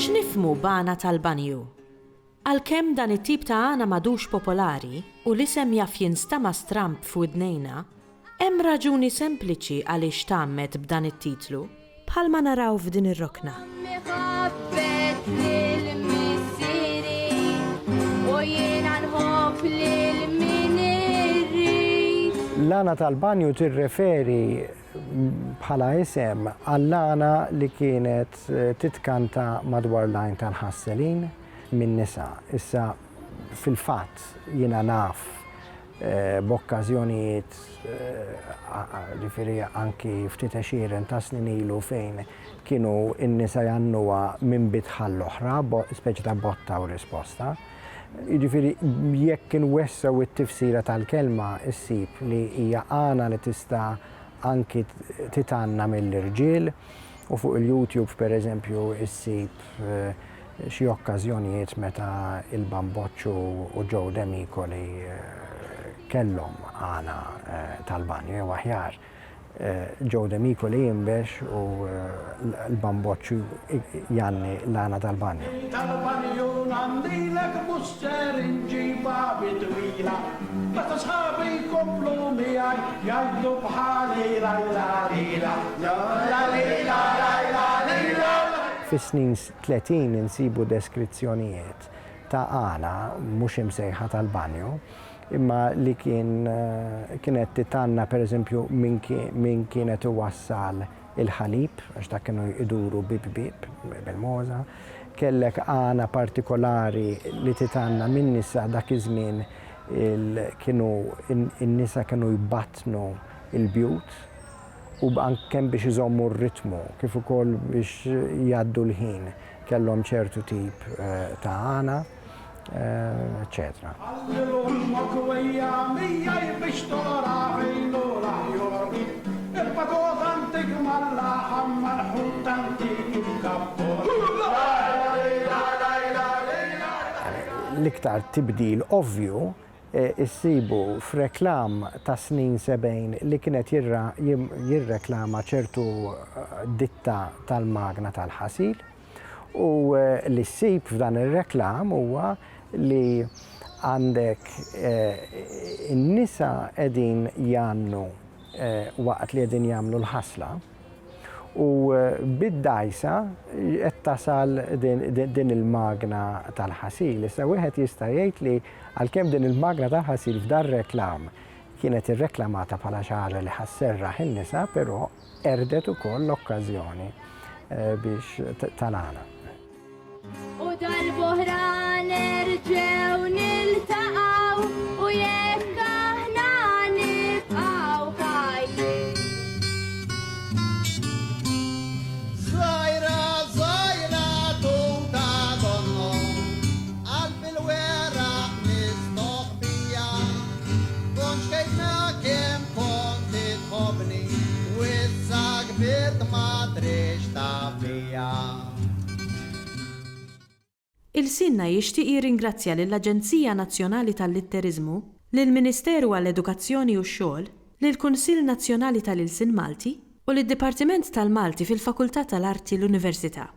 X'nifhmu b'għana tal-banju? Għalkemm dan it-tip ta' għana m'għadux popolari u l-isem jaf jinstama' stramp f'widnejna, hemm raġuni sempliċi għaliex tagħmmet b'dan it-titlu bħalma naraw f'din ir-rokna. L-għana tal-banju tirreferi bħala isem għall-għana li kienet titkanta madwar lajn tal-ħasselin minn nisa. Issa fil-fatt jiena naf b'okkażjonijiet riferi anki ftit għexieren ta' snin ilu fejn kienu n-nisa jannuha minn bitħal l-oħra, speċi ta' botta u risposta. Jiġifieri jekk inwessaw it-tifsira tal-kelma issib li hija għana li tista' anki titanna mill-irġiel u fuq il-YouTube pereżempju issib xi okkażjonijiet meta il-Bamboccio u Joe D'Amico li kellhom għana tal-banju jew aħjar Joe D'Amico li jinbex u l-Bamboccio janni l-għana tal-banju. Tal-banju għandilek buster inġiba bitwila, meta sħabi jkomplu miegħi jgħidu bħali la-la-lila, la-la-lila. Fis-snin 30 insibu deskrizzjonijiet ta' għana mhux imsejħa tal-banju, imma li kienet titanna pereżempju min kienet iwassal il-ħalib, għax dak kienu iduru bib-bib bil-moża, kellek għana partikolari li titanna minn nisa dak iż-żmien in-nisa kienu jbattnu il-bjut u kemm biex iżommu r-ritmu kif ukoll biex jgħaddu l-ħin kellhom ċertu tip ta' għana, eccetera. L-iktar tibdil ovvju issibu f'reklam ta' snin 70 li kienet jirreklama ċertu ditta tal-magna tal-ħasil u li ssib f'dan ir-reklam huwa li għandek in-nisa qegħdin jannu waqt li qegħdin jagħmlu l-ħasla u bid-dajsa qed tasal din il-magna tal-ħasil. Issa wieħed jista' jgħid li għalkemm din il-magna tal-ħasil f'dan reklam kienet irreklamata bħala xi ħaġa li ħasserraħ in-nisa, però erdet ukoll l-okkażjoni biex tal-għana. U dal-boħra nerġgħu niltaqgħu u jekk aħna nibqgħu ħajjin. Żgħira żgħira tuta donnu għal fil-weraq mistoqbija konx kejna kemm kont titħobbni u issa kbirt ma trix tafija. Il-Sinna jixtieq jirringrazzja lill-Aġenzija Nazzjonali tal-Litterizmu, lill-Ministeru għall-Edukazzjoni u x-Xogħol, lill-Kunsill Nazzjonali tal-Ilsien Malti u lid-Dipartiment tal-Malti fil-Fakultà tal-Arti l-Università.